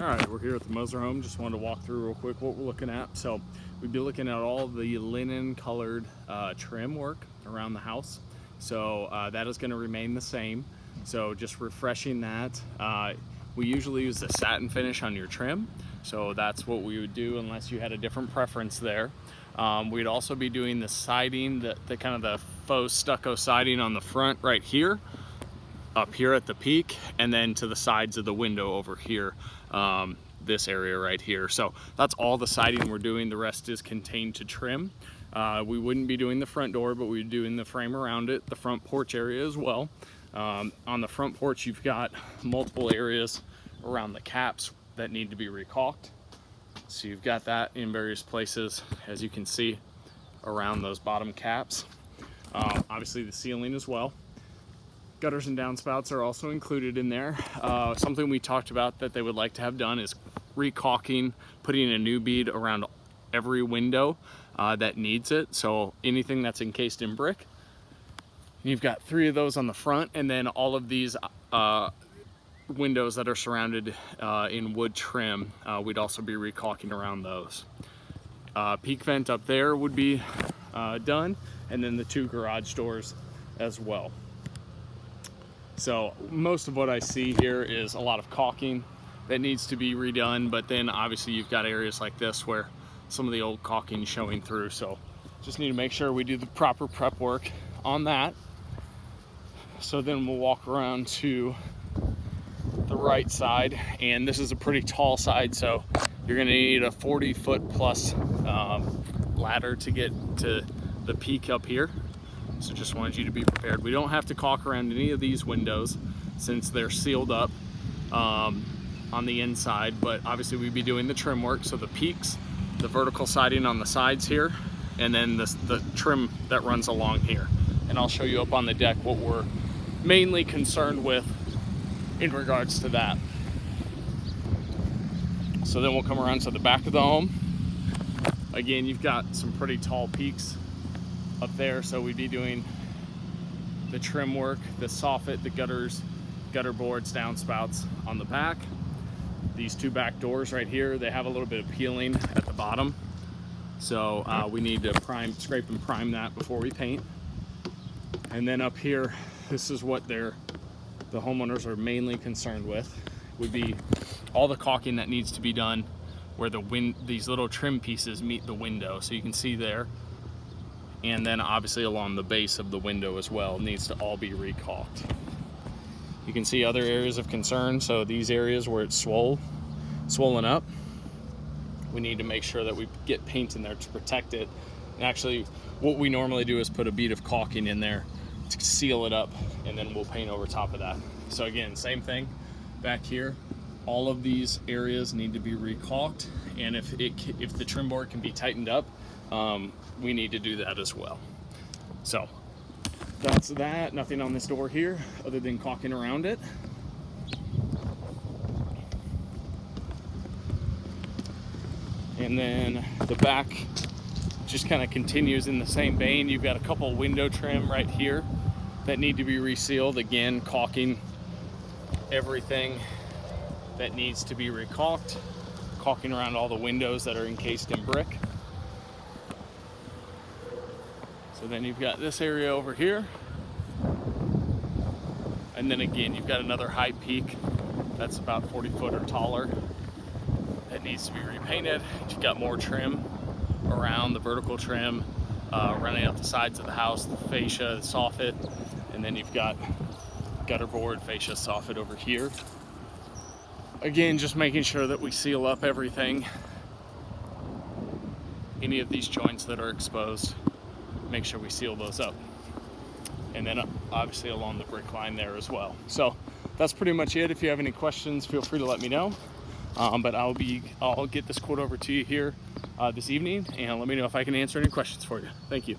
All right, we're here at the Moser home. Just wanted to walk through real quick what we're looking at. So we'd be looking at all the linen colored trim work around the house. So that is going to remain the same. So just refreshing that. We usually use the satin finish on your trim. So that's what we would do unless you had a different preference there. We'd also be doing the siding, the kind of the faux stucco siding on the front right here, up here at the peak, and then to the sides of the window over here, this area right here. So that's all the siding we're doing. The rest is contained to trim. We wouldn't be doing the front door, but we'd be doing the frame around it, the front porch area as well. On the front porch, you've got multiple areas around the caps that need to be recaulked. So you've got that in various places, as you can see, around those bottom caps. Obviously the ceiling as well. Gutters and downspouts are also included in there. Something we talked about that they would like to have done is recaulking, putting a new bead around every window that needs it. So anything that's encased in brick. You've got 3 of those on the front, and then all of these windows that are surrounded in wood trim, we'd also be recaulking around those. Peak vent up there would be done, and then the 2 garage doors as well. So most of what I see here is a lot of caulking that needs to be redone, but then obviously you've got areas like this where some of the old caulking is showing through. So just need to make sure we do the proper prep work on that. So then we'll walk around to the right side, and this is a pretty tall side, so you're gonna need a 40-foot plus ladder to get to the peak up here. So just wanted you to be prepared. We don't have to caulk around any of these windows since they're sealed up on the inside, but obviously we'd be doing the trim work. So the peaks, the vertical siding on the sides here, and then the trim that runs along here. And I'll show you up on the deck what we're mainly concerned with in regards to that. So then we'll come around to the back of the home. Again, you've got some pretty tall peaks up there, so we'd be doing the trim work, the soffit, the gutters, gutter boards, downspouts on the back. These 2 back doors right here, they have a little bit of peeling at the bottom, so we need to scrape and prime that before we paint. And then up here, this is what the homeowners are mainly concerned with, would be all the caulking that needs to be done where these little trim pieces meet the window. So you can see there, and then obviously along the base of the window as well, needs to all be recaulked. You can see other areas of concern. So these areas where it's swollen up, we need to make sure that we get paint in there to protect it. And actually what we normally do is put a bead of caulking in there to seal it up, and then we'll paint over top of that. So again, same thing back here. All of these areas need to be recaulked, and if the trim board can be tightened up, we need to do that as well. So that's that. Nothing on this door here other than caulking around it. And then the back just kind of continues in the same vein. You've got a couple window trim right here that need to be resealed. Again, caulking everything that needs to be recaulked, caulking around all the windows that are encased in brick. So then you've got this area over here. And then again, you've got another high peak that's about 40 foot or taller that needs to be repainted. You've got more trim around, the vertical trim running up the sides of the house, the fascia, the soffit, and then you've got gutter board, fascia, soffit over here. Again, just making sure that we seal up everything, any of these joints that are exposed, make sure we seal those up. And then obviously along the brick line there as well. So that's pretty much it. If you have any questions, feel free to let me know. But I'll get this quote over to you here this evening, and let me know if I can answer any questions for you. Thank you.